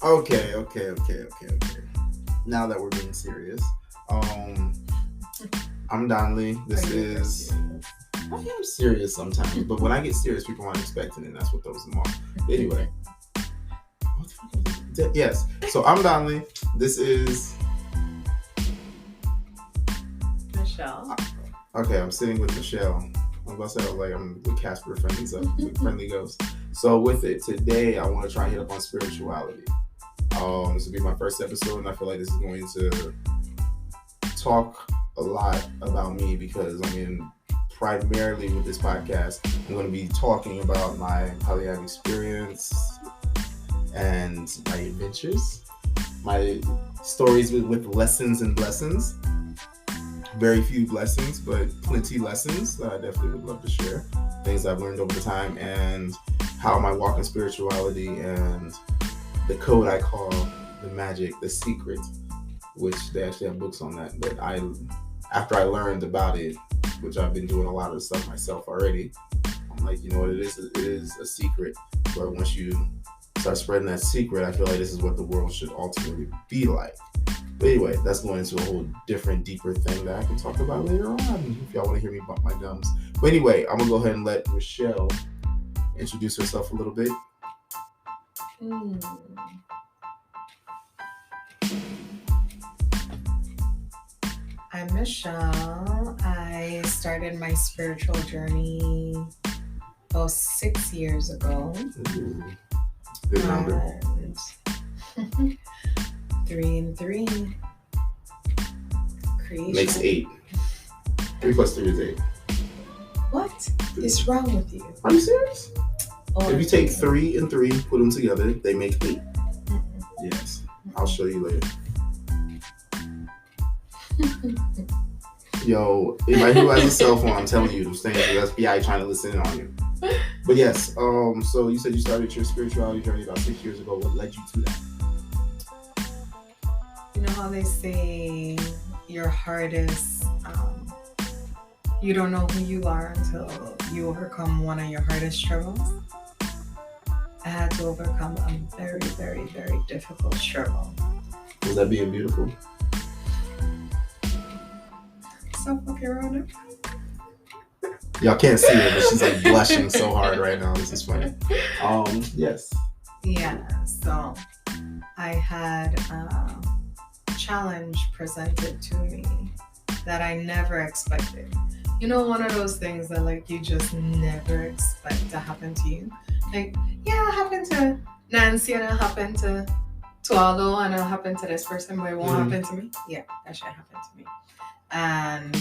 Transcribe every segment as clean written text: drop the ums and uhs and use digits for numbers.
Okay. Now that we're being serious, I'm Donley. This is. I am serious sometimes, but when I get serious, people aren't expecting it. And that's what throws them off. Anyway, what the fuck is it? Yes. So I'm Donley. This is. Michelle. Okay, I'm sitting with Michelle. I'm about to say like I'm with Casper Friendly Ghost. So with it today, I want to try and hit up on spirituality. This will be my first episode, and I feel like this is going to talk a lot about me because primarily with this podcast, I'm going to be talking about my polyamorous experience and my adventures, my stories with lessons and blessings. Very few blessings, but plenty lessons that I definitely would love to share. Things I've learned over the time and how my walk in spirituality and the code I call the magic, the secret, which they actually have books on that. But after I learned about it, which I've been doing a lot of the stuff myself already, I'm like, you know what, it is a secret. But once you start spreading that secret, I feel like this is what the world should ultimately be like. But anyway, that's going into a whole different, deeper thing that I can talk about later on if y'all want to hear me bump my gums. But anyway, I'm going to go ahead and let Michelle introduce herself a little bit. I'm Michelle. I started my spiritual journey about 6 years ago. Ooh, good number. 3 and 3. Creation. Makes 8. 3 plus 3 is 8. What is wrong with you? Are you serious? If you take 3 and 3, put them together, they make 8. Yes. I'll show you later. Yo, anybody who has a cell phone, I'm telling you, those things, the FBI trying to listen in on you. But yes, so you said you started your spirituality journey about 6 years ago. What led you to that? You know how they say your hardest, you don't know who you are until you overcome one of your hardest struggles? I had to overcome a very, very, very difficult struggle. Was that being beautiful? Stop fucking around it. Y'all can't see her, but she's like blushing so hard right now. This is funny. Yes. Yeah, so I had a challenge presented to me that I never expected. You know, one of those things that like you just never expect to happen to you. Like, yeah, it happened to Nancy and it happened to Aldo and it happened to this person, but it won't happen to me. Yeah, that shit happened to me. And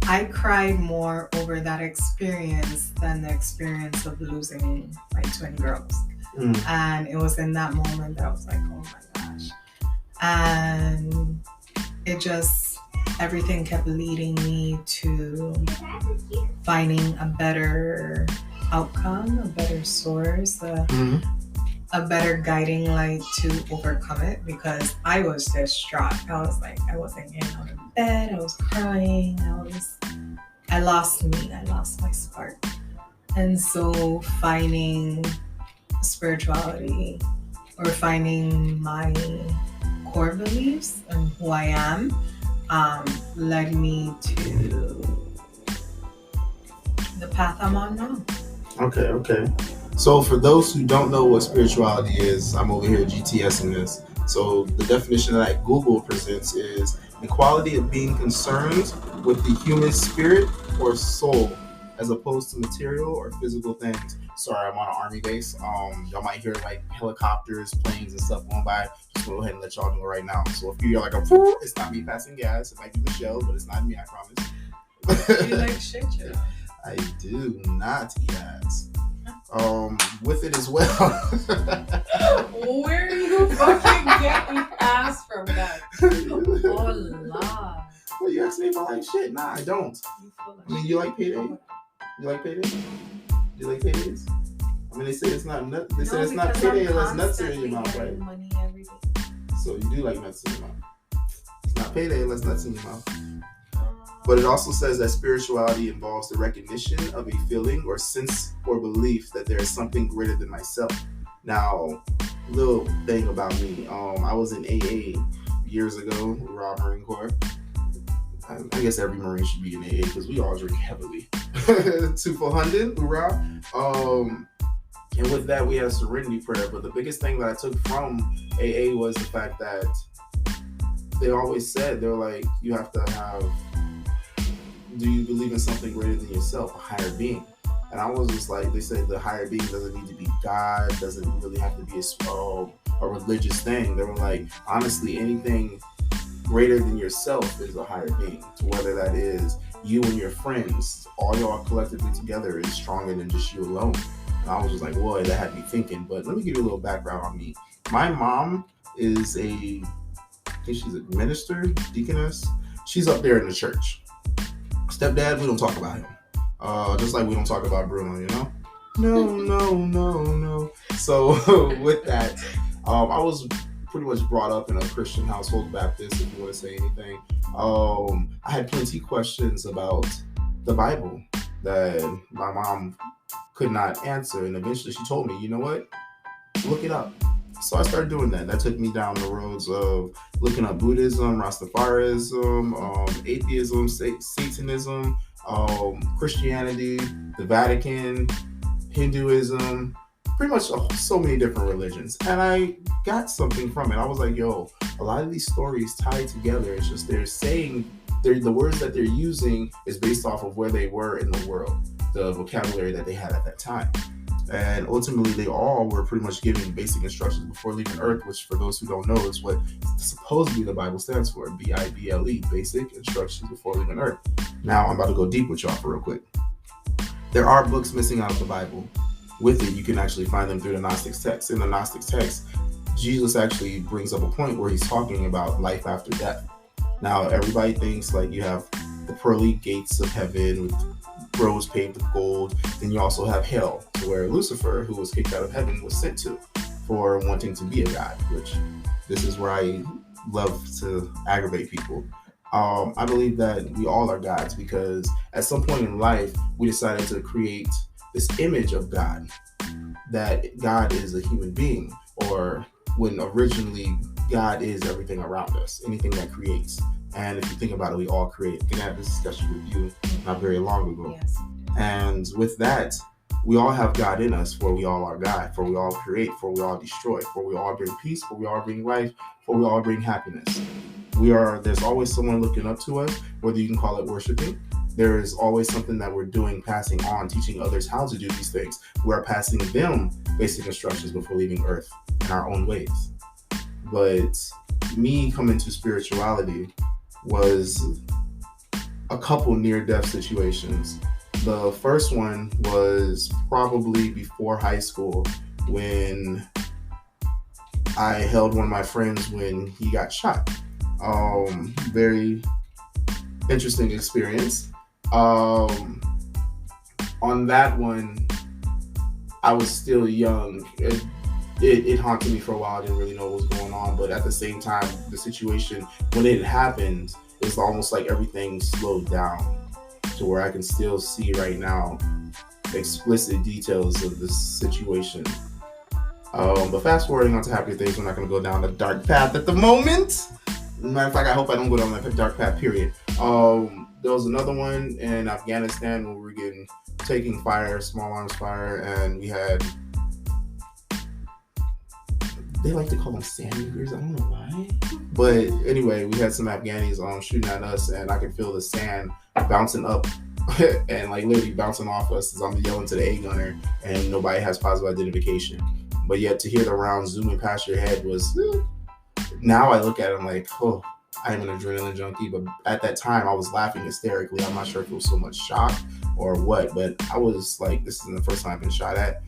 I cried more over that experience than the experience of losing my twin girls. And it was in that moment that I was like, oh my gosh. And it just, everything kept leading me to finding a better outcome, a better source, a better guiding light to overcome it, because I was distraught. I was like, I wasn't getting out of bed, I was crying, I lost me, I lost my spark. And so finding spirituality or finding my core beliefs and who I am led me to the path I'm on now. Okay. So for those who don't know what spirituality is, I'm over here GTSing this. So the definition that Google presents is the quality of being concerned with the human spirit or soul as opposed to material or physical things. Sorry, I'm on an army base. Y'all might hear like helicopters, planes, and stuff going by. Just go ahead and let y'all know right now. So if you're like it's not me passing gas. It might be Michelle, but it's not me, I promise. You like shit, Joe? I do not eat ass. With it as well. Where are you fucking getting ass from that? Oh, Lord. Well, you asked me if I like shit. Nah, I don't. I mean, you like payday? You like payday? You like paydays? I mean, they say it's not nut. They say it's not payday unless nuts are in your mouth, right? Money every day. So you do like nuts in your mouth. It's not payday unless nuts in your mouth. But it also says that spirituality involves the recognition of a feeling or sense or belief that there is something greater than myself. Now, little thing about me. I was in AA years ago, Raw Marine Corps. I guess every Marine should be in AA because we all drink heavily. 2 400, hoorah. And with that, we had serenity prayer. But the biggest thing that I took from AA was the fact that they always said, they're like, you have to have, do you believe in something greater than yourself, a higher being? And I was just like, they said the higher being doesn't need to be God, doesn't really have to be a religious thing. They were like, honestly, anything greater than yourself is a higher being. So whether that is you and your friends, all y'all collectively together is stronger than just you alone. And I was just like, boy, that had me thinking. But let me give you a little background on me. My mom is I think she's a minister, deaconess. She's up there in the church. Stepdad, we don't talk about him. Just like we don't talk about Bruno, you know? No. So with that, I was pretty much brought up in a Christian household, Baptist, if you want to say anything. I had plenty questions about the Bible that my mom could not answer. And eventually she told me, you know what? Look it up. So I started doing that. That took me down the roads of looking up Buddhism, Rastafarism, atheism, Satanism, Christianity, the Vatican, Hinduism, pretty much so many different religions. And I got something from it. I was like, yo, a lot of these stories tie together. It's just they're saying, the words that they're using is based off of where they were in the world, the vocabulary that they had at that time. And ultimately, they all were pretty much giving basic instructions before leaving Earth, which for those who don't know is what supposedly the Bible stands for, Bible, basic instructions before leaving Earth. Now, I'm about to go deep with y'all for real quick. There are books missing out of the Bible. With it, you can actually find them through the Gnostic text. In the Gnostic text, Jesus actually brings up a point where he's talking about life after death. Now, everybody thinks like you have the pearly gates of heaven with roads paved with gold. Then you also have hell, where Lucifer, who was kicked out of heaven, was sent to for wanting to be a god, which this is where I love to aggravate people. I believe that we all are gods because at some point in life, we decided to create this image of God, that God is a human being, or when originally God is everything around us, anything that creates. And if you think about it, we all create. I had this discussion with you not very long ago. Yes. And with that, we all have God in us, for we all are God, for we all create, for we all destroy, for we all bring peace, for we all bring life, for we all bring happiness. There's always someone looking up to us, whether you can call it worshiping. There is always something that we're doing, passing on, teaching others how to do these things. We're passing them basic instructions before leaving Earth in our own ways. But me coming to spirituality was a couple near-death situations. The first one was probably before high school when I held one of my friends when he got shot. Very interesting experience. On that one, I was still young. It haunted me for a while. I didn't really know what was going on, but at the same time, the situation, when it happened, it's almost like everything slowed down to where I can still see right now explicit details of the situation. But fast forwarding on to happier things, we're not going to go down the dark path at the moment. Matter of fact, I hope I don't go down that dark path, period. There was another one in Afghanistan where we were taking fire, small arms fire, and we had, they like to call them sand niggers, I don't know why. But anyway, we had some Afghanis shooting at us, and I could feel the sand bouncing up and like literally bouncing off us as I'm yelling to the A gunner, and nobody has positive identification. But yet to hear the round zooming past your head was, now I look at it, I'm like, oh, I'm an adrenaline junkie. But at that time, I was laughing hysterically. I'm not sure if it was so much shock or what, but I was like, this isn't the first time I've been shot at.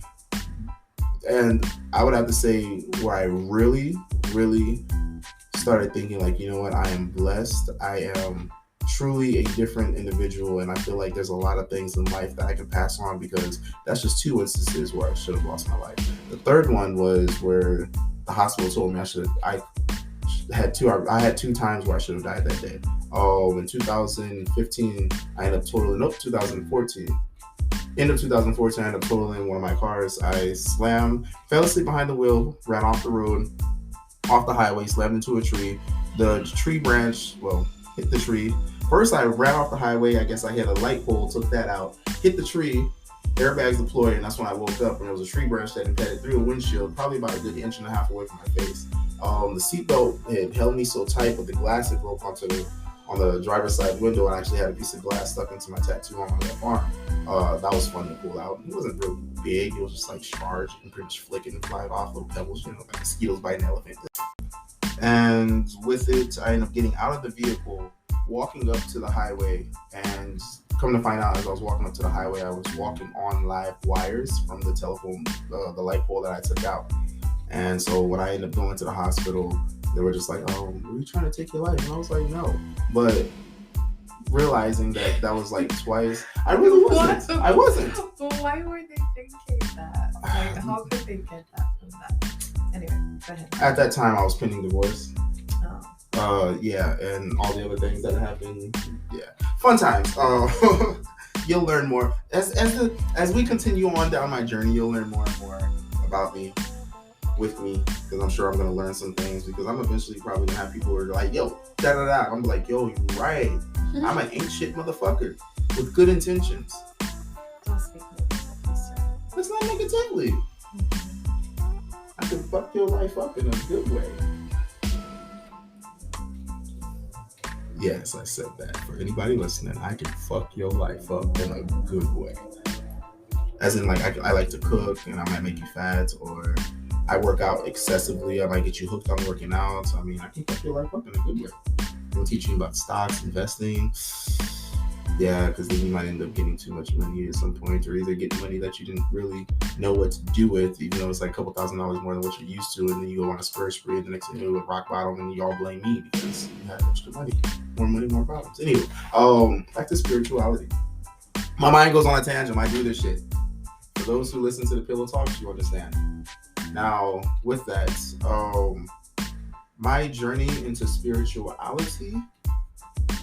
And I would have to say where I really, really started thinking like, you know what, I am blessed. I am truly a different individual, and I feel like there's a lot of things in life that I can pass on, because that's just 2 instances where I should have lost my life. The third one was where the hospital told me I had 2 times where I should have died that day. In 2015, I ended up 2014. End of 2014, I ended up totaling one of my cars. I fell asleep behind the wheel, ran off the road, off the highway, slammed into a tree. The tree branch, hit the tree. First, I ran off the highway. I guess I hit a light pole, took that out, hit the tree, airbags deployed, and that's when I woke up. And there was a tree branch that impeded through a windshield, probably about a good inch and a half away from my face. The seatbelt had held me so tight, but the glass had broke on the driver's side window, and I actually had a piece of glass stuck into my tattoo on my left arm. That was fun to pull out. It wasn't real big. It was just like charged and pretty much flicking and flying off little pebbles, like mosquitoes biting an elephant. And with it, I ended up getting out of the vehicle, walking up to the highway, and come to find out, as I was walking up to the highway, I was walking on live wires from the telephone, the light pole that I took out. And so when I ended up going to the hospital, they were just like, "Oh, were you trying to take your life?" And I was like, "No." But realizing that was like twice, I really wasn't. I wasn't. But why were they thinking that? Like, how could they get that from that? Anyway, go ahead. At that time, I was pending divorce. Oh. Yeah, and all the other things that happened. Yeah, fun times. You'll learn more as we continue on down my journey. You'll learn more and more about me, with me, because I'm sure I'm gonna learn some things. Because I'm eventually probably gonna have people who are like, "Yo, da da da." I'm like, "Yo, you're right. I'm an ain't shit motherfucker with good intentions." Don't speak negatively, sir. It's not negatively. I can fuck your life up in a good way. Yes, I said that. For anybody listening, I can fuck your life up in a good way. As in, like, I like to cook, and I might make you fat, or I work out excessively. I might get you hooked on working out. I mean, I can fuck your life up in a good way. I'm teaching you about stocks, investing. Yeah, because then you might end up getting too much money at some point, or either get money that you didn't really know what to do with, even though it's like a couple $1,000s more than what you're used to, and then you go on a spur spree, and the next thing you know, rock bottom, and you all blame me because you had extra money. More money, more problems. Anyway, back to spirituality. My mind goes on a tangent. I do this shit. For those who listen to the Pillow Talks, you understand. Now, with that, my journey into spirituality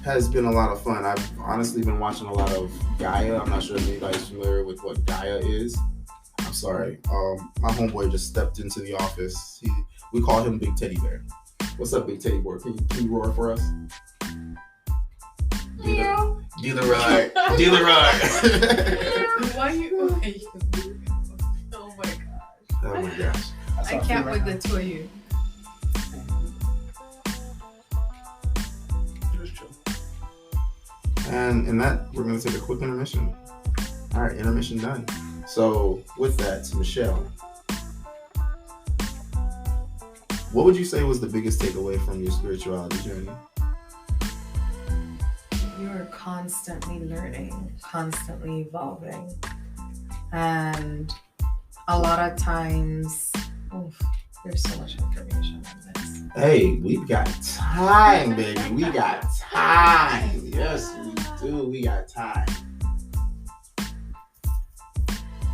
has been a lot of fun. I've honestly been watching a lot of Gaia. I'm not sure if anybody's familiar with what Gaia is. I'm sorry. My homeboy just stepped into the office. We call him Big Teddy Bear. What's up, Big Teddy Bear? Can you roar for us? Dealer ride. Why you? Oh my gosh. Oh my gosh. I can't with the two of you. And in that, we're going to take a quick intermission. All right, intermission done. So with that, Michelle, what would you say was the biggest takeaway from your spirituality journey? You're constantly learning, constantly evolving. And a lot of times, there's so much information on this. Hey, we've got time, baby. We got time. Yes, we do. We got time.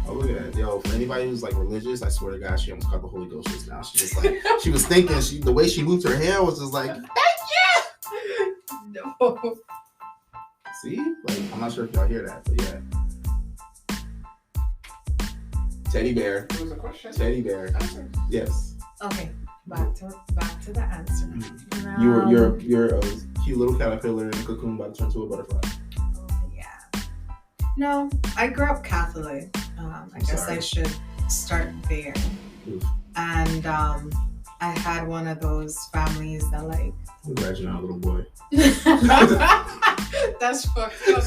Oh, look at that. Yo, for anybody who's like religious, I swear to God, she almost caught the Holy Ghost just now. She just like, she was thinking, the way she moved her hair was just like, thank you. No. See? Like, I'm not sure if y'all hear that, but yeah. Teddy Bear. There was a question. Teddy Bear. Answer. Yes. Okay, back to the answer. Mm-hmm. Now, You're a cute little caterpillar in a cocoon about to turn to a butterfly. Oh, yeah. No, I grew up Catholic. I guess I should start there. Oof. And I had one of those families that like. I'm glad you're not a little boy. That's fucked up.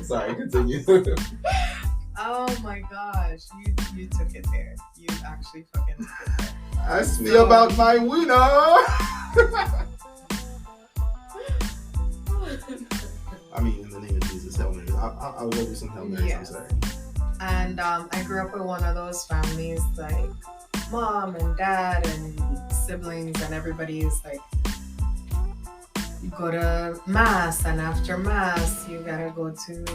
Sorry, continue. Oh my gosh, you took it there. You actually fucking took it there. Ask me about my winner. I mean, in the name of Jesus, Hail Mary. I'll go do some Hail Marys. Yes. I'm sorry. And I grew up with one of those families, like mom and dad and siblings, and everybody is like, you go to mass, and after mass, you gotta go to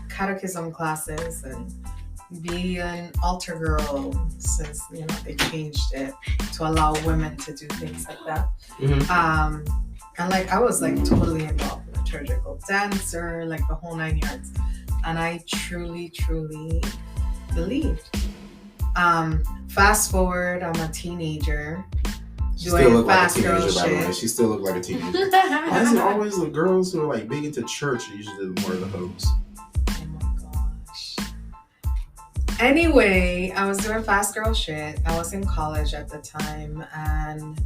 catechism classes and be an altar girl, since they changed it to allow women to do things like that. Mm-hmm. And like I was like totally involved in the liturgical dancer, like the whole 9 yards. And I truly, truly believed. Fast forward, I'm a teenager. She still look like a fast girl teenager, by the way. shit. She still look like a teenager. Why is it always the girls who are like big into church are usually more of the hoes? Oh my gosh. Anyway, I was doing fast girl shit. I was in college at the time, and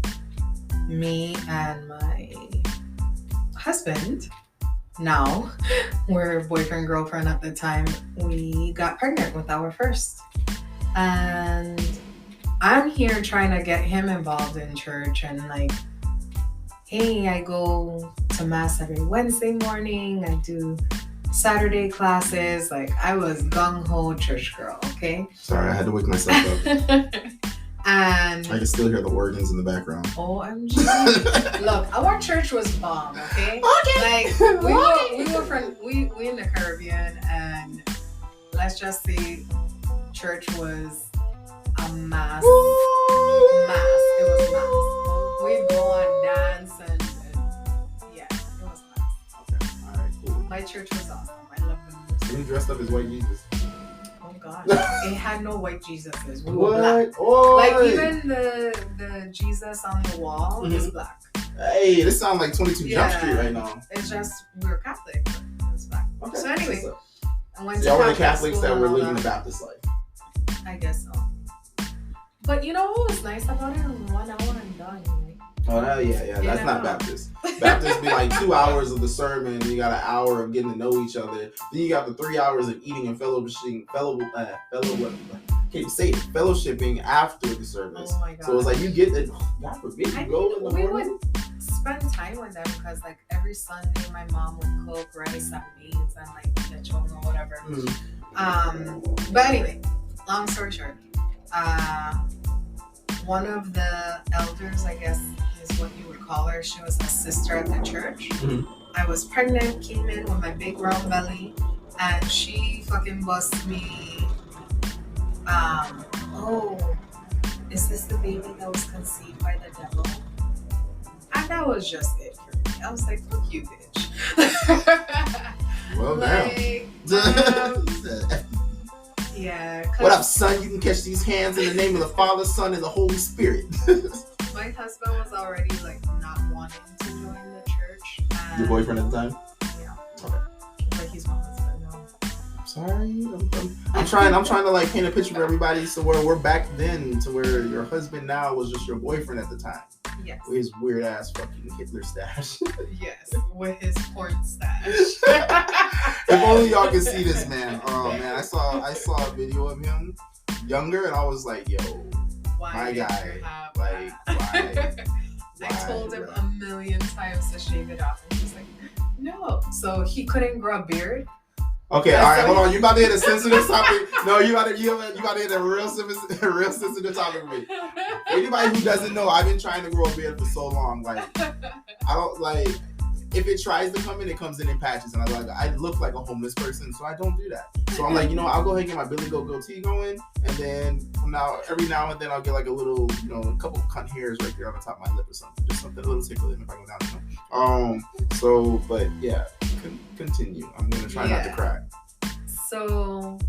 me and my husband, now we're boyfriend girlfriend at the time, we got pregnant with our first. And I'm here trying to get him involved in church, and like, hey, I go to mass every Wednesday morning. I do Saturday classes. Like, I was gung-ho church girl, okay? Sorry, I had to wake myself up. And I can still hear the organs in the background. OMG. Look, our church was bomb, okay? Like, we in the Caribbean, and let's just say church was a mass. It was mass. We'd go on dance and yeah, it was mass. Okay, alright, cool. My church was awesome. I loved the music. You dressed up as white Jesus. Oh gosh, it had no white Jesuses. We were black. Oh, Like even the Jesus on the wall is black. Hey, this sounds like 22 Jump Yeah. Street right now. It's just we were Catholic, but it's black. Okay. So anyway, So I went to y'all were the Catholic Catholics school that and were all living that. the Baptist life. I guess so. But you know what was nice about it? In 1 hour I'm done. Like, Oh, yeah. That's You not know. Baptist. Baptist be like 2 hours of the sermon, and you got an hour of getting to know each other. Then you got the 3 hours of eating and fellowshipping after the service. Oh my god. So it's like you get the God forbid you I go mean, in the we morning. would spend time with them because like every Sunday my mom would cook rice and beans and like lechon or whatever. But anyway, long story short, one of the elders, I guess is what you would call her, she was a sister at the church. I was pregnant, came in with my big round belly, and she fucking bust me. Oh, is this the baby that was conceived by the devil? And that was just it for me. I was like, fuck you, bitch. Well, like, damn. yeah. What up, son? You can catch these hands in the name of the Father, Son, and the Holy Spirit. My husband was already like not wanting to join the church. And, Your boyfriend at the time? Yeah. Okay. But he's my husband now. Sorry, I'm trying to like paint a picture for everybody. So where we're back then to where your husband now was just your boyfriend at the time. Yes. With his weird ass fucking Hitler stash. Yes, with his porn stash. If only y'all could see this man. Oh man, I saw a video of him younger, and I was like, yo, Why my did you guy, have like, that? why? I told him bro? a million times to shave it off, and he's like, no. So he couldn't grow a beard. Okay, all right, hold on. You about to hit a sensitive topic? No, you about to hit a real sensitive topic for me. Anybody who doesn't know, I've been trying to grow a beard for so long. Like, I don't like if it tries to come in, it comes in patches, and I look like a homeless person, so I don't do that. So I'm like, I'll go ahead and get my Billy Goat goatee going, and then every now and then I'll get like a little, a couple cunt hairs right there on the top of my lip or something, just something a little tickling if I go down. So, but yeah, continue. I'm gonna try not to cry. So,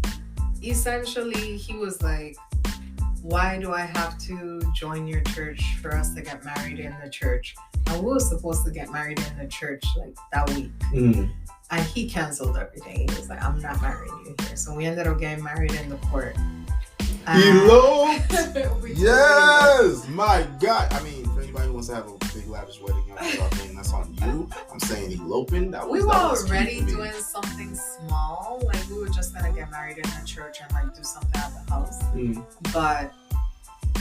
essentially, he was like, why do I have to join your church for us to get married in the church? And we were supposed to get married in the church like that week. And he canceled everything. He was like, I'm not marrying you here. So we ended up getting married in the court. Eloped! We Yes! My God. I mean, for anybody who wants to have a big lavish wedding, that's on you. I'm saying eloping. We were already doing something small. Like we were just gonna get married in the church and like do something at the house. But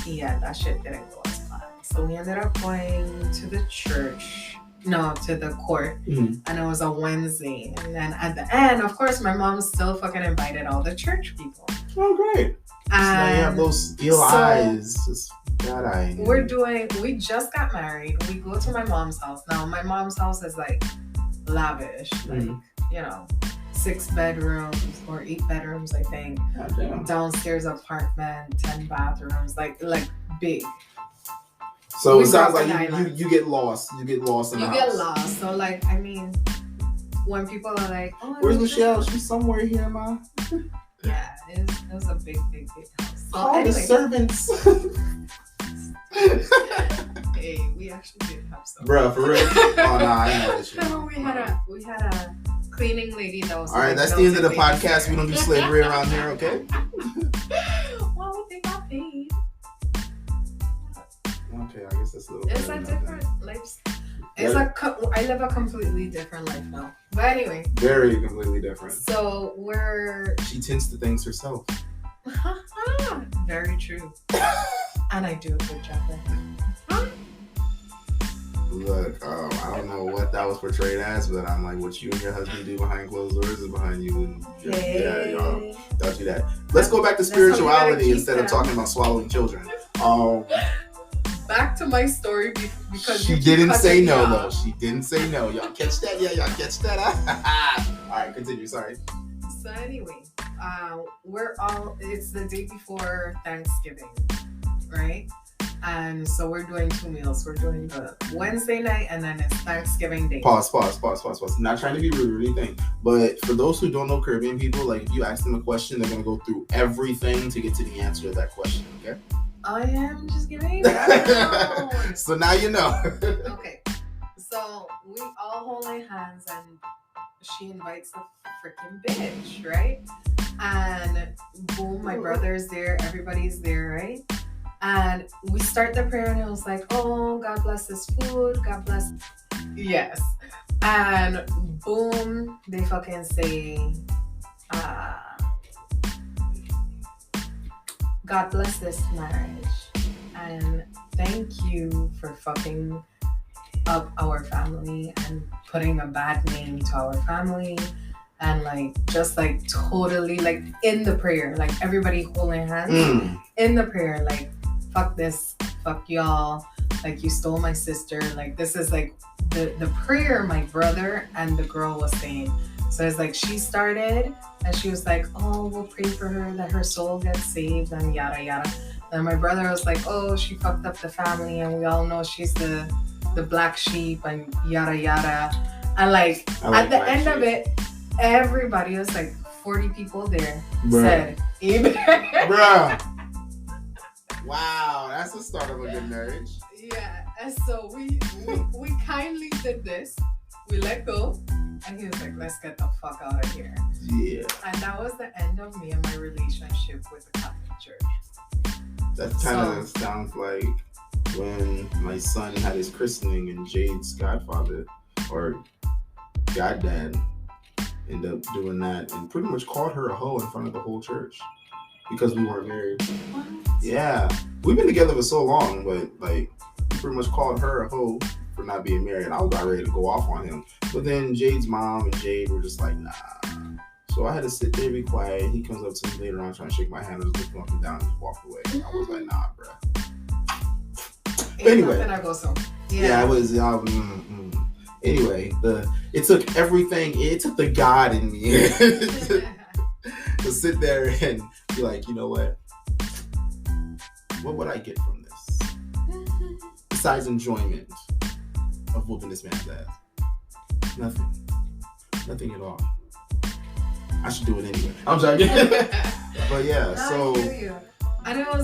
yeah, that shit didn't go as planned. So we ended up going to the church. No, to the court. And it was a Wednesday. And then at the end, of course, my mom still fucking invited all the church people. Oh, great. So now you have those steel eyes. Just God eye. We just got married. We go to my mom's house. Now, my mom's house is like lavish. Like, 6 bedrooms or 8 bedrooms, I think. Downstairs apartment, 10 bathrooms, like big. So it sounds like you get lost. You get lost in the house. You get lost. So like, I mean, when people are like, "Oh, Where's Michelle? She's somewhere here, ma." Yeah, it was a big house. So Call the servants. Hey, we actually did have some. Bruh, for real? Oh, nah, I know that shit. No, we had a cleaning lady that was. All right, that's the end of the podcast. We don't do slavery around here, okay? Well, they got paid. Okay, I guess that's a little. It's a different lifestyle. I live a completely different life now. But anyway. Very completely different. So She tends to things herself. Very true. And I do a good job at it. Look, I don't know what that was portrayed as, but I'm like, what you and your husband do behind closed doors is behind you. And yeah, y'all don't do that. Let's go back to spirituality instead of talking about swallowing children. Back to my story because she didn't say no though. She didn't say no. Y'all catch that? Yeah, y'all catch that? All right, continue. Sorry. So anyway, it's the day before Thanksgiving, right? And so we're doing 2 meals. We're doing the Wednesday night and then it's Thanksgiving Day. Pause. Not trying to be rude or anything, but for those who don't know Caribbean people, like if you ask them a question, they're gonna go through everything to get to the answer to that question. Okay. I am just giving it. So now you know. Okay. So we all holding hands and she invites the freaking bitch, right? And boom, my brother's there, everybody's there, right? And we start the prayer and it was like, oh, God bless this food, God bless. Yes. And boom, they fucking say, God bless this marriage. And thank you for fucking up our family and putting a bad name to our family. And just totally in the prayer, everybody holding hands in the prayer, fuck this, fuck y'all, you stole my sister. This is the prayer my brother and the girl was saying. So it's she started and she was like, oh, we'll pray for her that her soul gets saved and yada yada. And my brother was like, oh, she fucked up the family and we all know she's the black sheep and yada yada. And at the end of it, everybody was 40 people there said amen. Bruh. Wow, that's the start of a good marriage. Yeah, and so we kindly did this. We let go, and he was like, let's get the fuck out of here. Yeah. And that was the end of me and my relationship with the Catholic Church. That kind of sounds like when my son had his christening and Jade's godfather, or goddad, ended up doing that and pretty much called her a hoe in front of the whole church because we weren't married. What? Yeah. We've been together for so long, but he pretty much called her a hoe for not being married. And I was about ready to go off on him. But then Jade's mom and Jade were just like, nah. So I had to sit there, be quiet. He comes up to me later on trying to shake my hand and just look up and down and just walk away. I was like, nah, bruh. Anyway. Yeah, I was. Anyway, it took everything. It took the God in me to sit there and be like, you know what? What would I get from this? Besides enjoyment of whooping this man's ass. Nothing at all. I should do it anyway. I'm joking. But yeah, so. I hear you. And it was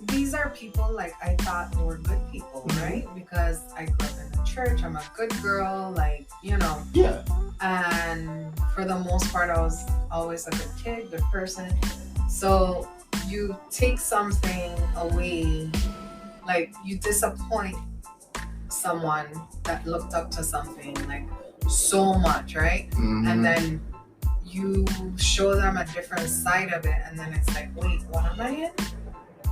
these are people I thought were good people, right? Because I grew up in the church. I'm a good girl, Yeah. And for the most part, I was always a good kid, good person. So you take something away, you disappoint someone that looked up to something so much, right? Mm-hmm. And then you show them a different side of it, and then it's wait, what am I in?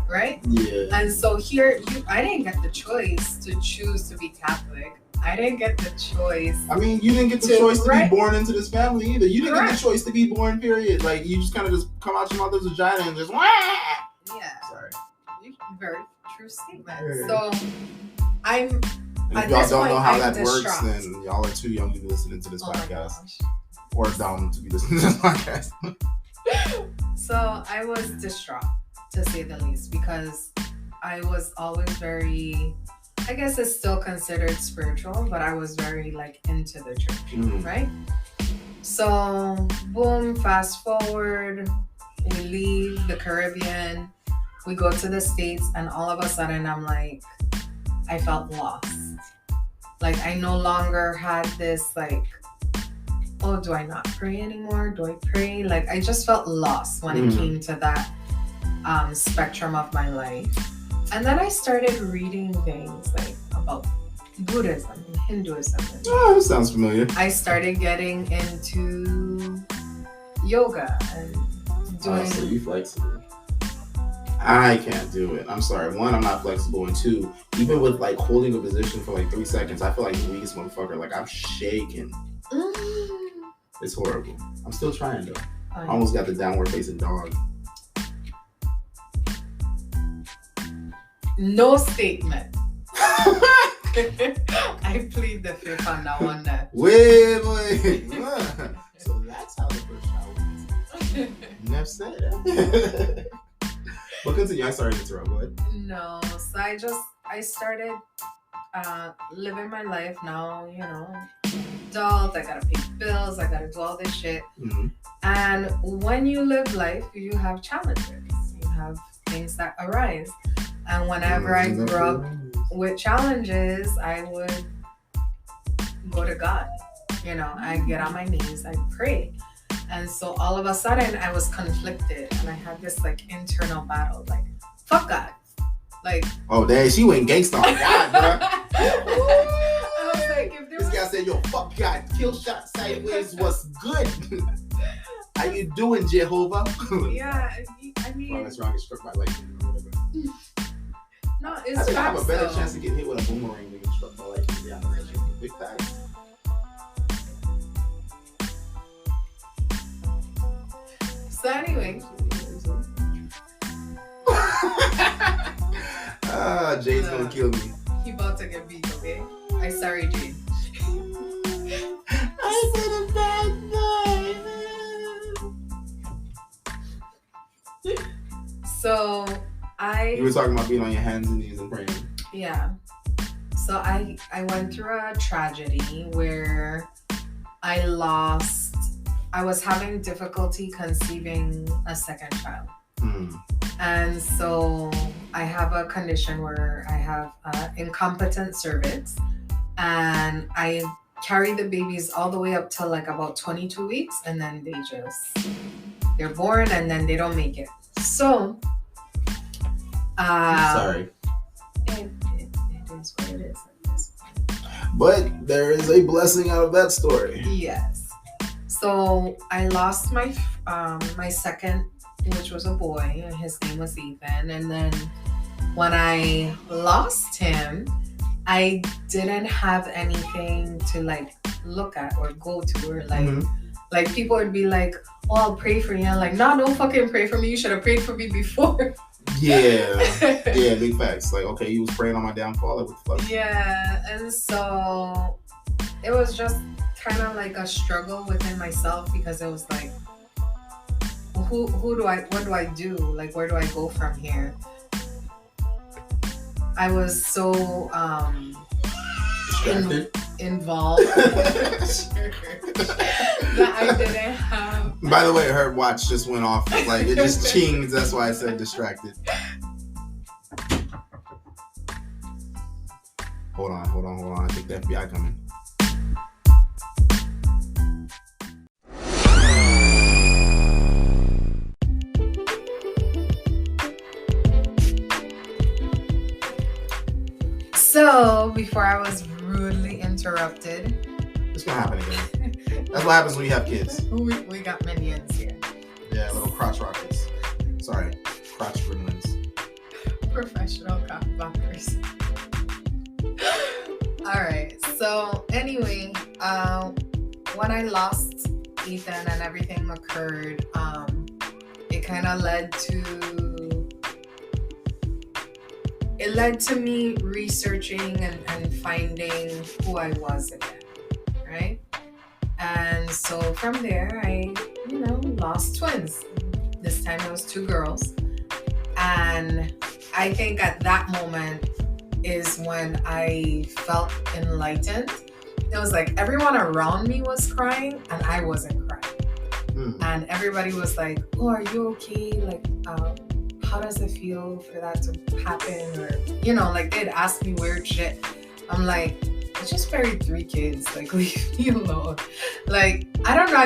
Right? Yeah. And so here, I didn't get the choice to choose to be Catholic. I didn't get the choice. I mean, you didn't get the choice to be born into this family either. You didn't get the choice to be born, period. You just kind of just come out your mother's vagina and just, wah! Yeah. Sorry. Very true statement. Yeah. So, I'm... And if y'all don't know how that works, then y'all are too young to be listening to this podcast. Or dumb to be listening to this podcast. So, I was distraught, to say the least, because I was always very I guess it's still considered spiritual, but I was very like into the church, right? So, boom, fast forward, we leave the Caribbean, we go to the States, and all of a sudden I'm like, I felt lost. Like, I no longer had this, like, oh, do I not pray anymore? Do I pray? Like, I just felt lost when it came to that spectrum of my life. And then I started reading things like about Buddhism, Hinduism. Oh, that sounds familiar. I started getting into yoga and doing. So you flexible? I can't do it. I'm sorry. One, I'm not flexible, and two, even with like holding a position for like 3 seconds, I feel like the weakest motherfucker. Like I'm shaking. It's horrible. I'm still trying though. I almost got the downward facing dog. No statement. I plead the fifth on that one. Wait. So that's how the first shower is. Never said that. But continue. I started to interrupt. Go ahead. No, so I started living my life now. You know, adult. I gotta pay bills. I gotta do all this shit. And when you live life, you have challenges. You have things that arise. And whenever I grew up with challenges, I would go to God. You know, I'd get on my knees, I'd pray. And so all of a sudden I was conflicted and I had this like internal battle, like, fuck God. Like, oh damn, she went gangsta on God, bro. I was like, if there this guy said, yo, fuck God, kill shot sideways, what's good? How you doing, Jehovah? Yeah, I mean, well, that's wrong, I struck my lightning or whatever. No, it's I think I have a better though. chance to get hit with a boomerang than get struck by lightning. Yeah, big facts. So anyway. Jade's gonna kill me. He about to get beat, okay? I'm sorry, Jade. I said a bad thing. So You were talking about being on your hands and knees and praying. Yeah. So I went through a tragedy where I was having difficulty conceiving a second child. And so I have a condition where I have incompetent cervix, and I carry the babies all the way up to like about 22 weeks, and then they're born and then they don't make it. So sorry. It is what it is at this point. But there is a blessing out of that story. Yes. So I lost my second, which was a boy, and his name was Ethan. And then when I lost him, I didn't have anything to like look at or go to, or like people would be like, oh, I'll pray for you. I'm like, no, don't fucking pray for me. You should have prayed for me before. Yeah, big facts. Like, okay, you was praying on my downfall. Like, what the fuck? Yeah, and so it was just kind of like a struggle within myself, because it was like, what do I do? Like, where do I go from here? I was so involved that I didn't have. By the way, her watch just went off. Like, it just chinged. That's why I said distracted. Hold on. I think the FBI coming. So, before I was rudely interrupted. It's gonna happen again. That's what happens when you have kids. We got minions here. Yeah, little crotch rockets. Sorry, crotch gremlins. Professional cockblockers. Alright, so anyway, when I lost Ethan and everything occurred, it kind of led to me researching and finding who I was again, right? And so from there, I, lost twins. This time it was 2 girls. And I think at that moment, is when I felt enlightened. It was like everyone around me was crying and I wasn't crying. And everybody was like, oh, are you okay? Like, how does it feel for that to happen? Or, like they'd ask me weird shit. I'm like, I just buried 3 kids. Like, leave me alone. Like, I don't know.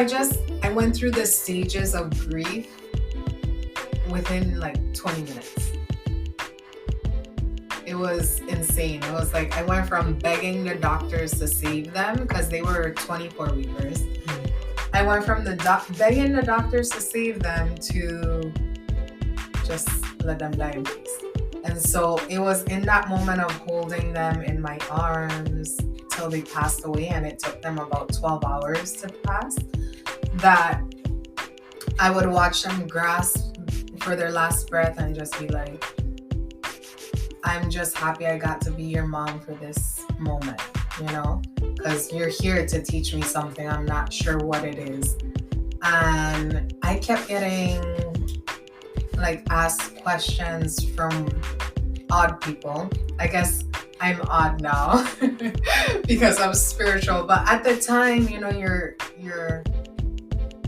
I went through the stages of grief within like 20 minutes. It was insane. It was like I went from begging the doctors to save them because they were 24-weekers. I went from begging the doctors to save them to just let them die in peace. And so it was in that moment of holding them in my arms till they passed away, and it took them about 12 hours to pass, that I would watch them grasp for their last breath and just be like, I'm just happy I got to be your mom for this moment, because you're here to teach me something. I'm not sure what it is. And I kept getting asked questions from odd people. I guess I'm odd now because I'm spiritual. But at the time,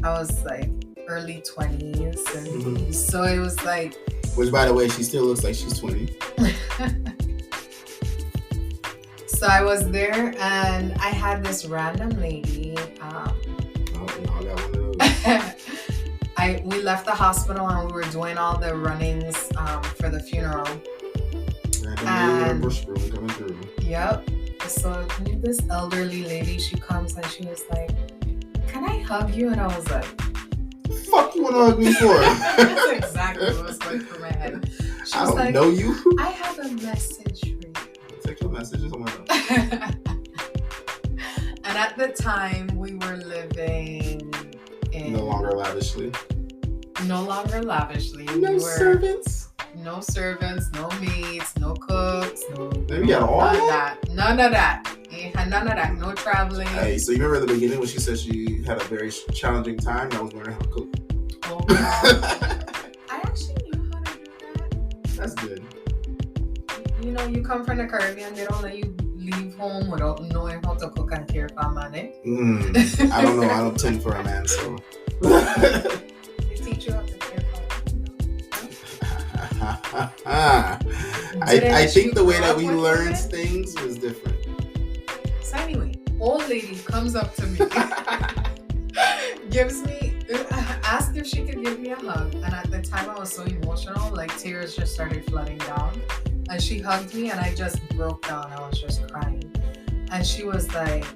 I was like early 20s. And so it was like, which, by the way, she still looks like she's 20. So I was there, and I had this random lady. I got one of those. We left the hospital, and we were doing all the runnings for the funeral. And bush broom coming through. Yep. So this elderly lady, she comes and she was like, "Can I hug you?" And I was like, fuck you want to hug me for? That's exactly what was going through my head. She I was don't know you. I have a message for you. Sexual messages? Oh my God. And at the time, we were living in... No longer lavishly. No servants? No servants, no maids, no cooks, Maybe you had all that? None of that. None of that. No traveling. Hey, so you remember at the beginning when she said she had a very challenging time and I was learning how to cook? Oh my God. I actually knew how to do that. That's good. You come from the Caribbean, they don't let you leave home without knowing how to cook and care for a man, eh? I don't know. I don't tend for a man, so. They teach you how to care for a man. I think the way that we learned things was different. So anyway, old lady comes up to me, asked if she could give me a hug. And at the time I was so emotional, like tears just started flooding down. And she hugged me and I just broke down. I was just crying. And she was like,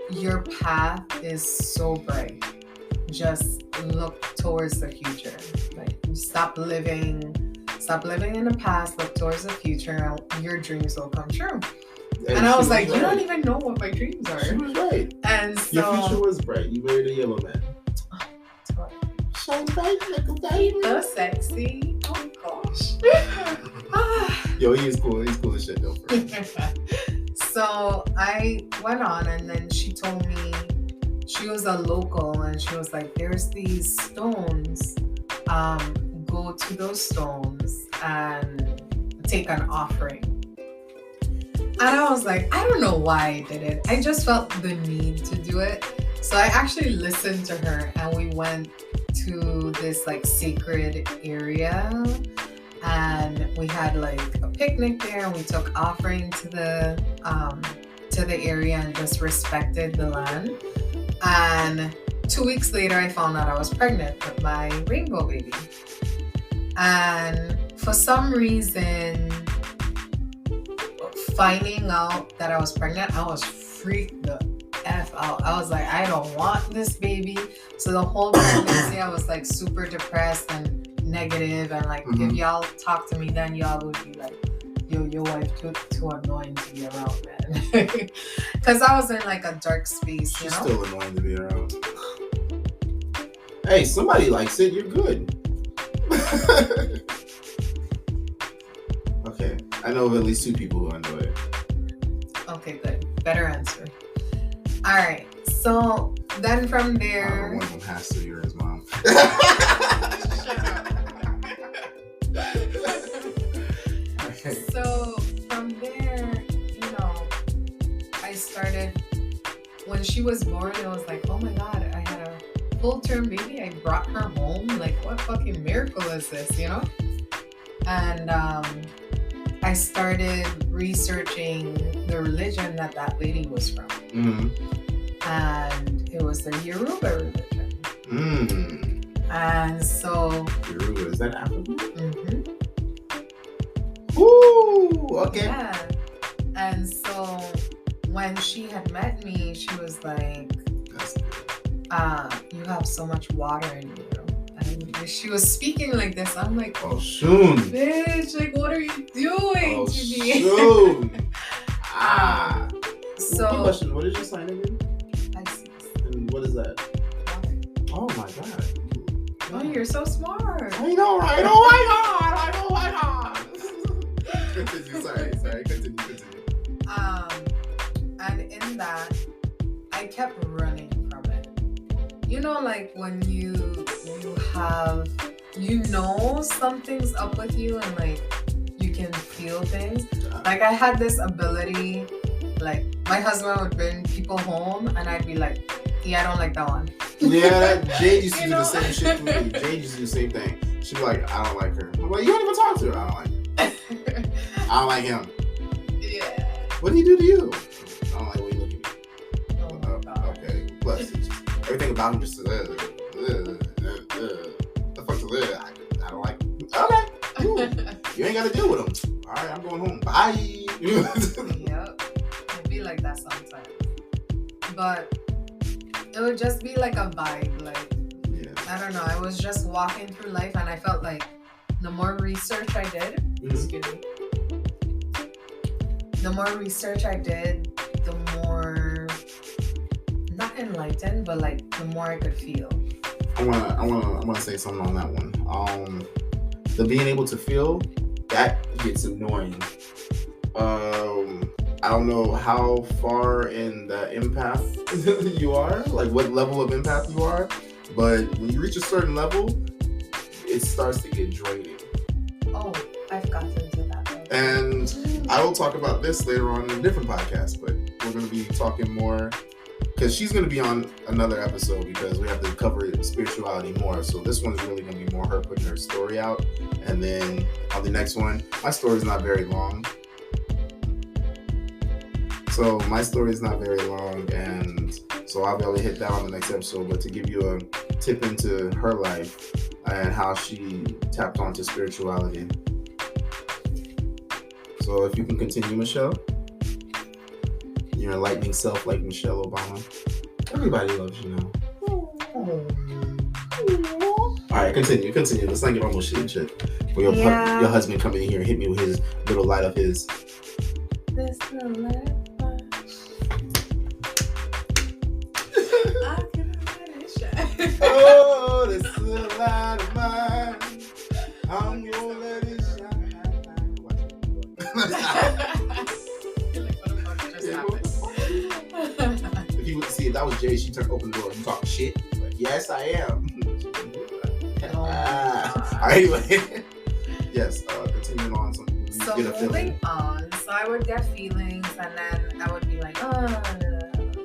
your path is so bright. Just look towards the future. Like, stop living in the past, look towards the future, and your dreams will come true. And I was like, you don't even know what my dreams are. She was right. And so your future was bright. You married a yellow man. Shine bright like a diamond. So sexy. Oh gosh. Yo, he's cool. He's cool as shit though. So I went on, and then she told me she was a local, and she was like, there's these stones. Go to those stones and take an offering. And I was like, I don't know why I did it. I just felt the need to do it. So I actually listened to her, and we went to this sacred area, and we had a picnic there, and we took offering to the area and just respected the land. And 2 weeks later, I found out I was pregnant with my rainbow baby. And for some reason, finding out that I was pregnant, I was freaked the F out. I was like, I don't want this baby. So the whole pregnancy, I was super super and negative, and if y'all talk to me, then y'all would be like, yo, your wife too annoying to be around, man. Because I was in a dark space. She's still annoying to be around. Hey, somebody likes it. You're good. Okay, I know of at least 2 people who enjoy it. Okay, good. Better answer. All right. So then from there, one of them has to. You're his mom. So when she was born, it was like, oh my God, I had a full-term baby. I brought her home. Like, what fucking miracle is this, you know? And I started researching the religion that lady was from. And it was the Yoruba religion. And so... Yoruba, is that African? Mm-hmm. Ooh, okay. Yeah. And so when she had met me, she was like, you have so much water in you. And she was speaking like this. I'm like, oh, shoon. Bitch, like, what are you doing to me? Shoon. So, question. What is your sign again? Pisces. And what is that? Water. Oh my God. Oh, you're so smart. I know, right? Oh my God. Continue. Sorry. Continue. And in that, I kept running from it. You know, like when you have, something's up with you and like you can feel things. Like I had this ability, like my husband would bring people home and I'd be like, yeah, I don't like that one. Yeah, Jade used to do the same shit to me. Jade used to do the same thing. She'd be like, I don't like her. I'm like, you don't even talk to her. I don't like her. I don't like him. Yeah. What did he do to you? I don't like the way you look at me. Oh my God. Okay. Plus, everything about him just the fuck is this? I don't like him. Okay. Cool. You ain't got to deal with him. All right, I'm going home. Bye. Yep. It'd be like that sometimes. But it would just be like a vibe. Like, I don't know. I was just walking through life and I felt like the more research I did, excuse me, the more research I did, the more, not enlightened, but like the more I could feel. I wanna say something on that one. The being able to feel, that gets annoying. I don't know how far in the empath you are, like what level of empath you are, but when you reach a certain level, it starts to get draining. Oh, I've gotten to that level. And I will talk about this later on in a different podcast, but we're going to be talking more, because she's going to be on another episode because we have to cover spirituality more. So this one's really going to be more her putting her story out. And then on the next one, my story is not very long. So my story is not very long, and so I'll be able to hit that on the next episode. But to give you a tip into her life and how she tapped onto spirituality. So if you can continue, Michelle. Your enlightening self like Michelle Obama. Everybody loves you now. Alright, continue. Let's not get on bullshit and shit. For your husband coming in here and hit me with his little light of his. This little light. Oh, this little light of mine, I'm gonna let it shine. If you would see, if that was Jay, she turned open the door. You talking shit? Like, yes, I am. Anyway, yes. Continuing on. So moving on. So I would get feelings, and then I would be like,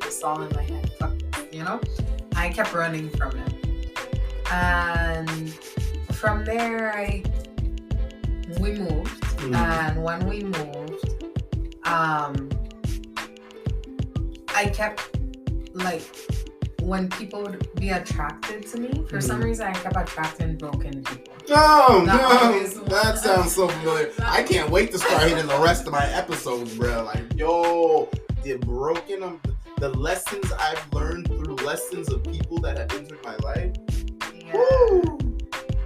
it's all in my head. Fuck this, you know. I kept running from it. And from there, we moved. And when we moved, I kept, like, when people would be attracted to me, for some reason, I kept attracting broken people. Oh, no, that sounds so familiar. I can't wait to start hitting the rest of my episodes, bro. Like, yo, the lessons I've learned through lessons of people that have entered my life. Yeah. Woo.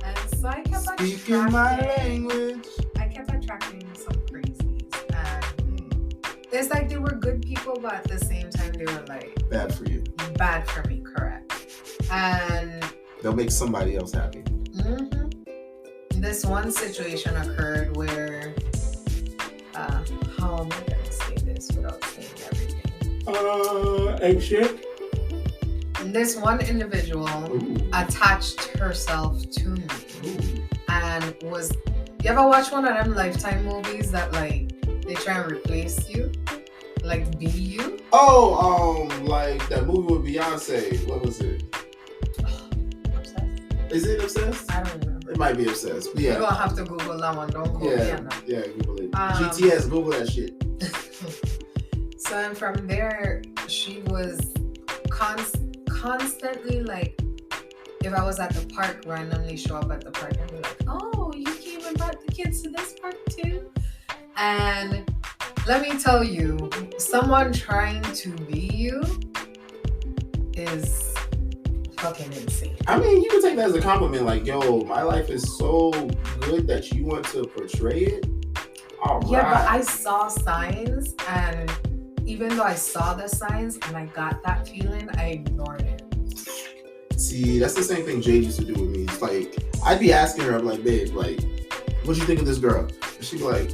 And so I kept speaking my language. I kept attracting some crazies. And it's like they were good people, but at the same time they were like bad for you. Bad for me, correct. And they'll make somebody else happy. This one situation occurred where how am I gonna say this without saying everything? Egg shit. This one individual attached herself to me. And was, you ever watch one of them Lifetime movies that like they try and replace you? Like be you? Oh, like that movie with Beyonce. What was it? Obsessed? Is it Obsessed? I don't remember. It might be Obsessed. But yeah. You're gonna have to Google that one. Don't Google it. Yeah, Google it. GTS, Google that shit. So and from there, she was constantly like, if I was at the park, randomly show up at the park and be like, oh, you came and brought the kids to this park too? And let me tell you, someone trying to be you is fucking insane. I mean, you can take that as a compliment. Like, yo, my life is so good that you want to portray it. All right. Yeah, but I saw signs, and even though I saw the signs and I got that feeling, I ignored it. See, that's the same thing Jade used to do with me. It's like, I'd be asking her, I'm like, babe, like, what you think of this girl? And she'd be like,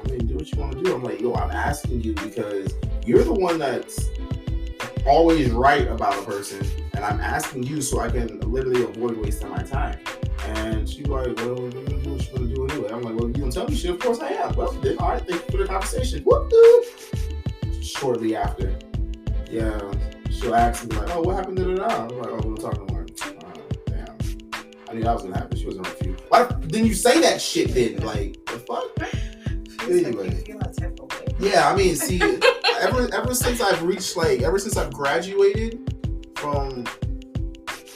I mean, do what you want to do. I'm like, yo, I'm asking you because you're the one that's always right about a person, and I'm asking you so I can literally avoid wasting my time. And she's like, well, you're going to do what you're going to do anyway. I'm like, well, you don't tell me shit. Of course I am. Well, then, all right, thank you for the conversation. Whoop-doo. Shortly after, yeah, she'll ask me, like, oh, what happened to the I'm like, oh, we were talking more. Damn. I knew that was going to happen. She wasn't with you. Why didn't you say that shit then? Like, the fuck? Anyway. Yeah, I mean, see, ever since I've reached, like, ever since I've graduated from,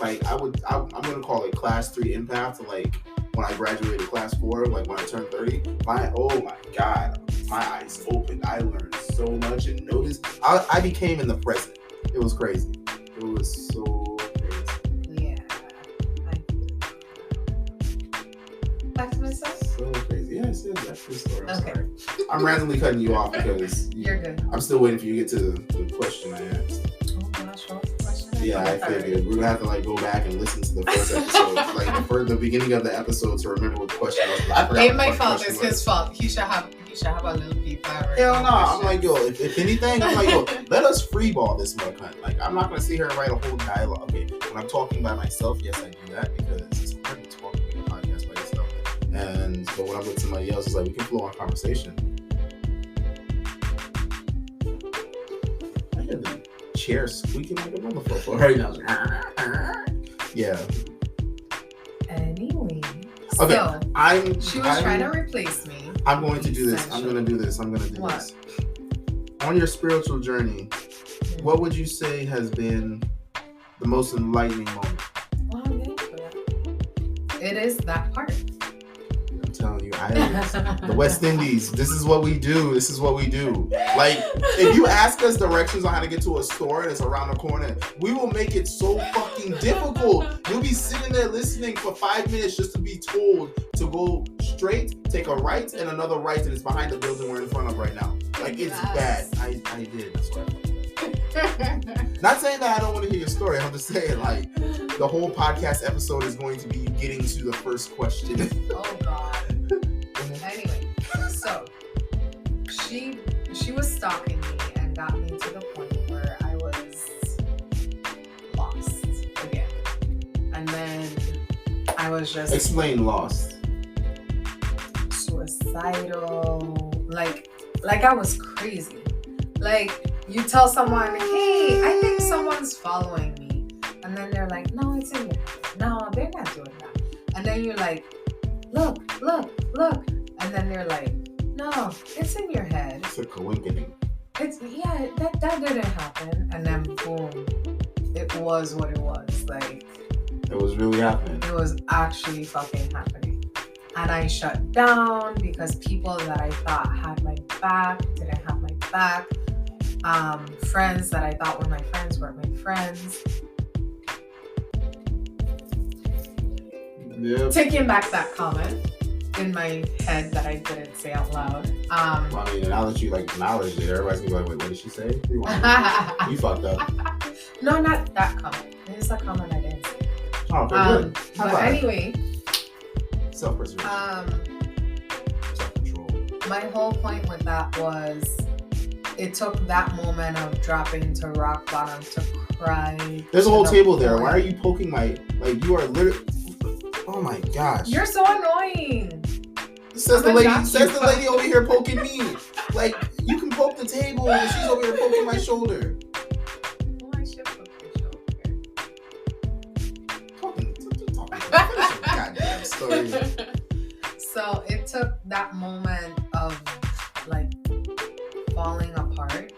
like, I'm going to call it class 3 empath to, like, when I graduated class 4, like, when I turned 30, oh my God, my eyes opened. I learned so much and noticed. I became in the present. It was crazy. It was so crazy. Yeah. Back to myself? So crazy. Yes, that's the story. I'm Okay. sorry. I'm randomly cutting you off because You're good. I'm still waiting for you to get to the question I asked. Oh gosh, what was the question? Yeah, I figured. We're gonna have to like go back and listen to the first episode, like the beginning of the episode, to remember what the question was. I forgot Ain't what my the fault. question It's was. his fault. He should have a little paper. Hell no. I'm like, yo, if anything, I'm like, yo, let us freeball this mud cunt. Like, I'm not gonna sit here and write a whole dialogue. Okay, when I'm talking by myself, yes, I do that because it's hard to talk in a podcast by yourself. But when I'm with somebody else, it's like we can flow on conversation. I hear the chair squeaking like a motherfucker right now. Yeah. Anyway. Okay. So, she was trying to replace me. I'm going to do this. I'm going to do this. What? On your spiritual journey, what would you say has been the most enlightening moment? Well, I'm thankful. It is that part. I'm telling you, the West Indies, this is what we do. This is what we do. Like, if you ask us directions on how to get to a store and it's around the corner, we will make it so fucking difficult. You'll be sitting there listening for 5 minutes just to be told to go straight, take a right, and another right, and it's behind the building we're in front of right now. Like, it's bad. I did. That's why I fucked up. Not saying that I don't want to hear your story. I'm just saying, like, the whole podcast episode is going to be getting to the first question. Oh God. Anyway, so she was stalking me and got me to the point where I was lost again. And then I was just Explain lost. suicidal. Like I was crazy. Like, you tell someone, hey, I think someone's following me. And then they're like, no, it's in there. No, they're not doing that. And then you're like, look. And then they're like, no, it's in your head. It's a coincidence. That didn't happen. And then boom, it was what it was. Like, It was really happening. it was actually fucking happening. And I shut down because people that I thought had my back didn't have my back. Friends that I thought were my friends weren't my friends. Yep. Taking back that comment in my head that I didn't say out loud. Well, I mean, now that you like acknowledged it, everybody's gonna be like, wait, what did she say? You fucked up. No, not that comment. It's a comment I didn't say. Oh, okay, good. But anyway, Self-preservation. Self-control. my whole point with that was it took that moment of dropping to rock bottom to cry. There's a whole to the table there. point- Why are you poking my, like, you are literally, oh my gosh. You're so annoying. Says the lady over here poking me. Like, You can poke the table, and she's over here poking my shoulder. Oh, I should poke your shoulder. Talking. Goddamn story. So it took that moment of like falling apart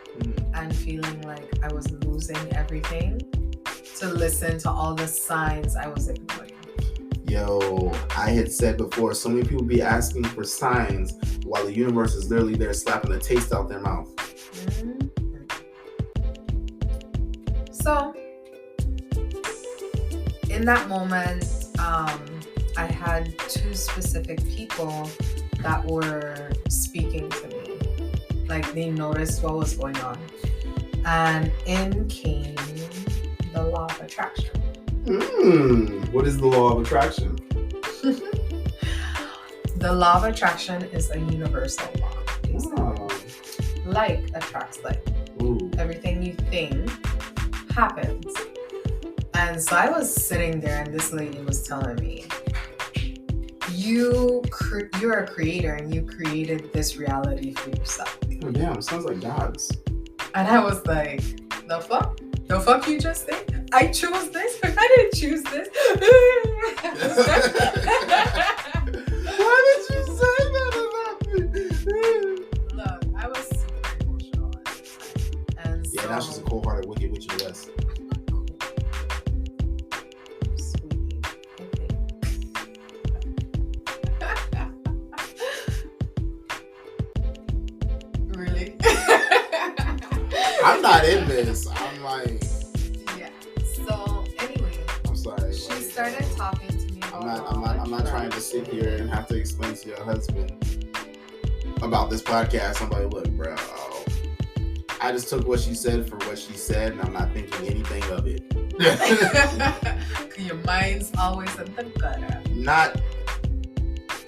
and feeling like I was losing everything to listen to all the signs I was ignoring. Yo, I had said before, so many people be asking for signs while the universe is literally there slapping the taste out their mouth. So, in that moment, I had two specific people that were speaking to me. Like, they noticed what was going on. And in came the law of attraction. What is the law of attraction? The law of attraction is a universal law. Oh. Like attracts like. Ooh. Everything you think happens. And so I was sitting there and this lady was telling me, you're a creator and you created this reality for yourself. Oh, damn, sounds like gods. And I was like, the fuck? The fuck you just said? I chose this? I didn't choose this. Why did you say that about me? Look, I was super emotional at the time. And Yeah, so, that's just a cold-hearted wicked witch in the West. Sweetie, I think. Really? I'm not in this. I'm like, Yeah. So anyway, I'm sorry. she like, started talking to me about I'm not trying to sit here and have to explain to your husband about this podcast. I'm like, look, bro, I just took what she said for what she said, and I'm not thinking anything of it. Your mind's always in the gutter. Not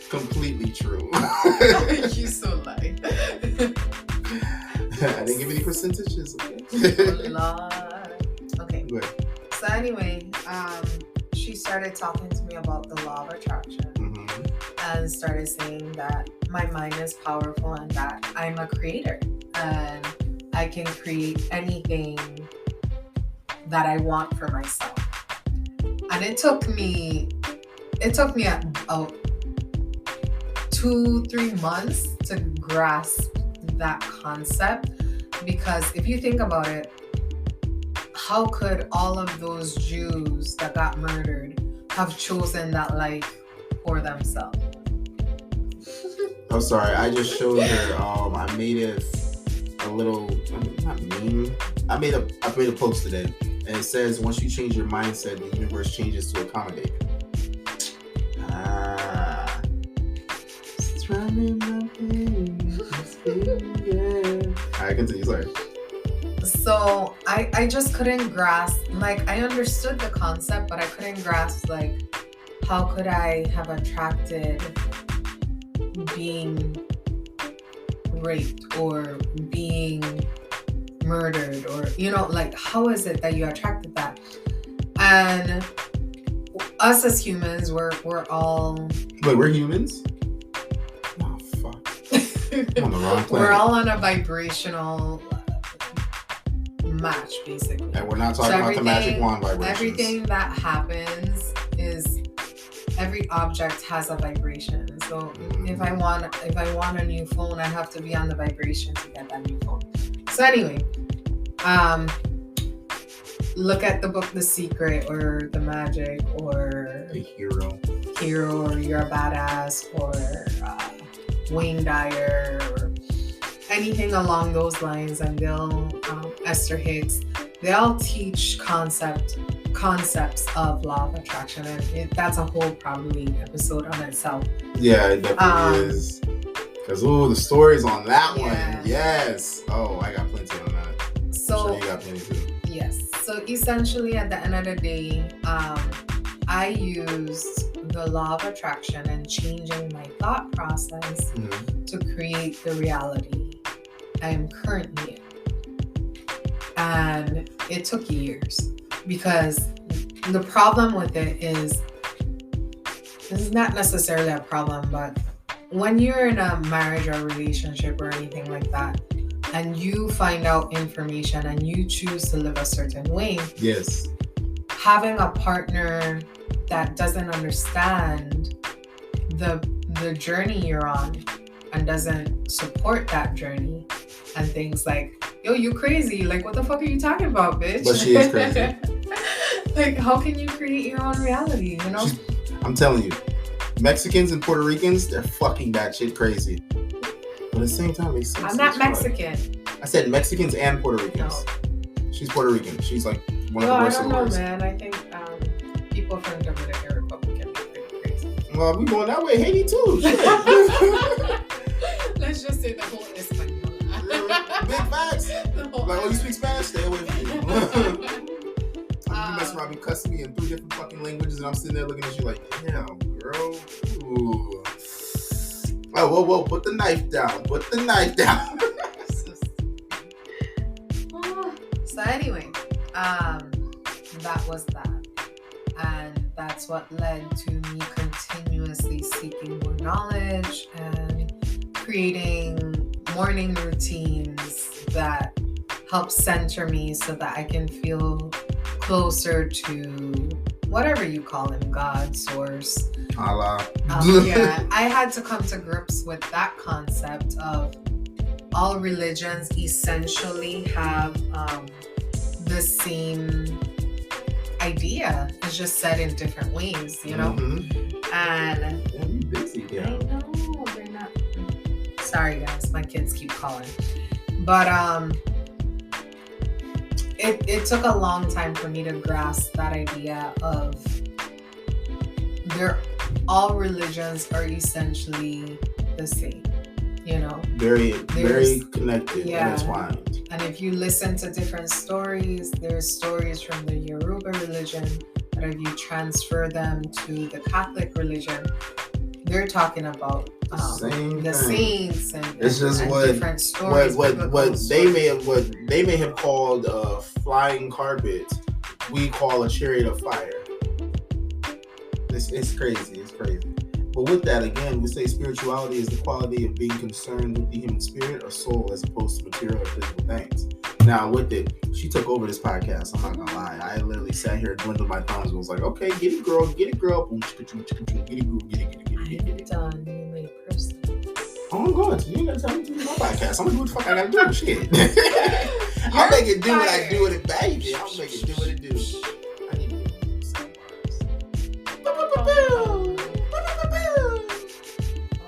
completely true. You so lie. I didn't give any percentages. Oh, Lord. Okay. Good. So anyway, she started talking to me about the law of attraction and started saying that my mind is powerful and that I'm a creator and I can create anything that I want for myself. And it took me about 2-3 months to grasp that concept, because if you think about it, how could all of those Jews that got murdered have chosen that life for themselves? I'm sorry, I just showed her. I made a little, not meme. I made a post today, and it says once you change your mindset, the universe changes to accommodate. Alright, continue. Sorry. So I just couldn't grasp, like, I understood the concept, but I couldn't grasp, like, how could I have attracted being raped or being murdered, or, you know, like, how is it that you attracted that? And us as humans, we're all... Wait, we're humans? Oh, fuck. I'm on the wrong planet. We're all on a vibrational match, basically. And we're not talking about the magic wand vibrations. Everything that happens is, every object has a vibration. So if I want a new phone, I have to be on the vibration to get that new phone. So anyway, look at the book The Secret or The Magic or A hero, or You're a Badass or Wayne Dyer or anything along those lines, and they'll Esther Hicks, they all teach concepts of law of attraction, and that's a whole probably episode on itself. Yeah, it definitely is. Because the stories on that Yeah. one, yes. Oh, I got plenty on that. So I'm sure you got plenty too. yes. So essentially, at the end of the day, I used the law of attraction and changing my thought process to create the reality I am currently in. And it took years, because the problem with it is, this is not necessarily a problem, but when you're in a marriage or relationship or anything like that, and you find out information and you choose to live a certain way, Yes. having a partner that doesn't understand the journey you're on and doesn't support that journey and things like, yo, you crazy, like what the fuck are you talking about, bitch? But she is crazy. Like, how can you create your own reality, you know? I'm telling you, Mexicans and Puerto Ricans, they're fucking that shit crazy. But at the same time, they say I'm not Mexican. I said Mexicans and Puerto Ricans. No. She's Puerto Rican. She's like one of the worst I don't know, words. man. I think people from Dominican Republic can be pretty crazy. Well, we going that way. Haiti too. Let's just say the whole Espanol. Big facts. Like, oh, you speak Spanish? Stay away from me. You mess around, be cussing me in 3 different fucking languages, and I'm sitting there looking at you like, damn, girl. Ooh. Oh, whoa, put the knife down. Put the knife down. So anyway, that was that. And that's what led to me continuously seeking more knowledge and creating morning routines that help center me so that I can feel closer to whatever you call him, God, source. Allah. Yeah, I had to come to grips with that concept of all religions essentially have the same idea. It's just said in different ways, you know? Mm-hmm. And yeah, you busy, yeah. I know, they're not. Sorry guys, my kids keep calling. But it took a long time for me to grasp that idea of all religions are essentially the same, you know? Very connected and entwined. And if you listen to different stories, there's stories from the Yoruba religion that if you transfer them to the Catholic religion, they're talking about the saints and it's just and what different stories. What they may have called a flying carpet, we call a chariot of fire. It's crazy. It's crazy. But with that, again, we say spirituality is the quality of being concerned with the human spirit or soul as opposed to material or physical things. Now, with it, she took over this podcast. I'm not gonna lie. I literally sat here, dwindled my thumbs, and was like, "Okay, get it, girl. Get it, girl. Get it." Done. You made person. Oh my God, you ain't gotta tell me to do my podcast. I'm gonna do what the fuck I gotta do. Shit. I'll make it do what I do with it, baby. I'll make it do what it do. I need to do some bars.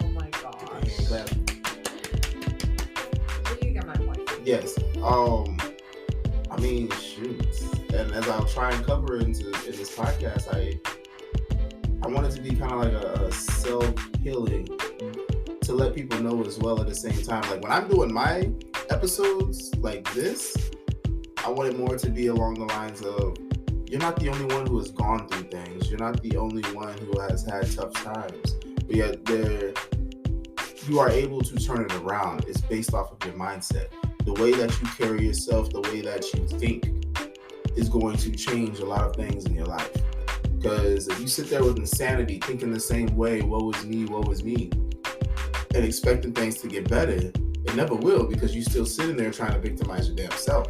Oh my gosh. You got my point. Yes. I mean, shoot. And as I'll try and cover in this podcast, I want it to be kind of like a self-healing to let people know as well at the same time. Like when I'm doing my episodes like this, I want it more to be along the lines of, you're not the only one who has gone through things. You're not the only one who has had tough times. But yet you are able to turn it around. It's based off of your mindset. The way that you carry yourself, the way that you think is going to change a lot of things in your life. Because if you sit there with insanity, thinking the same way, woe is me, and expecting things to get better, it never will, because you're still sitting there trying to victimize your damn self.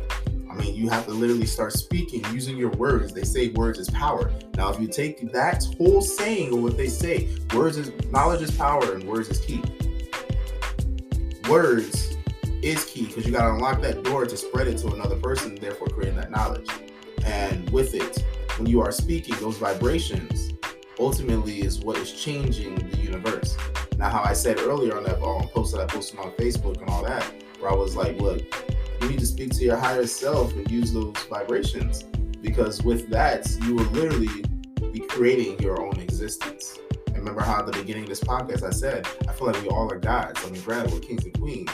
I mean, you have to literally start speaking, using your words. They say words is power. Now, if you take that whole saying of what they say, knowledge is power and words is key. Words is key because you got to unlock that door to spread it to another person, therefore creating that knowledge. And with it, when you are speaking, those vibrations ultimately is what is changing the universe. Now, how I said earlier on that post that I posted on Facebook and all that, where I was like, look, you need to speak to your higher self and use those vibrations, because with that, you will literally be creating your own existence. And remember how at the beginning of this podcast I said, I feel like we all are gods. I mean, granted, we're kings and queens,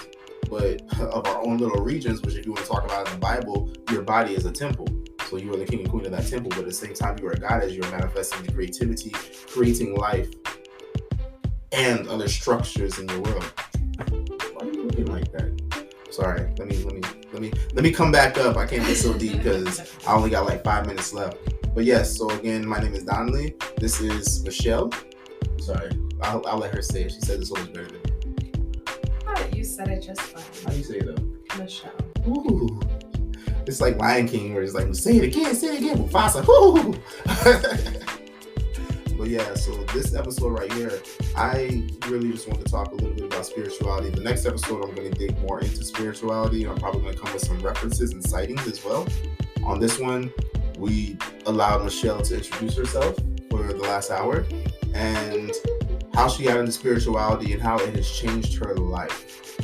but of our own little regions, which if you want to talk about in the Bible, your body is a temple. So you are the king and queen of that temple, but at the same time, you are a god as you're manifesting the creativity, creating life, and other structures in your world. Why are you looking like that? Sorry, let me come back up. I can't get so deep because I only got like 5 minutes left. But yes, so again, my name is Donnelly. This is Michelle. Sorry, I'll let her say it. She said this one was better than me. Oh, you said it just fine. How do you say it though? Michelle. Ooh. It's like Lion King where it's like, say it again, Mufasa. Woo! But yeah, so this episode right here, I really just want to talk a little bit about spirituality. The next episode, I'm going to dig more into spirituality. I'm probably going to come with some references and sightings as well. On this one, we allowed Michelle to introduce herself for the last hour and how she got into spirituality and how it has changed her life.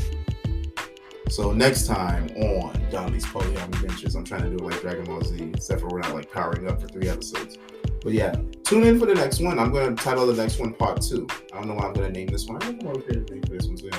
So next time on Donnie's Polyam Adventures, I'm trying to do it like Dragon Ball Z, except for we're not like powering up for 3 episodes. But yeah, tune in for the next one. I'm going to title the next one Part 2. I don't know what I'm going to name this one. I don't know what I'm going to name for this one too.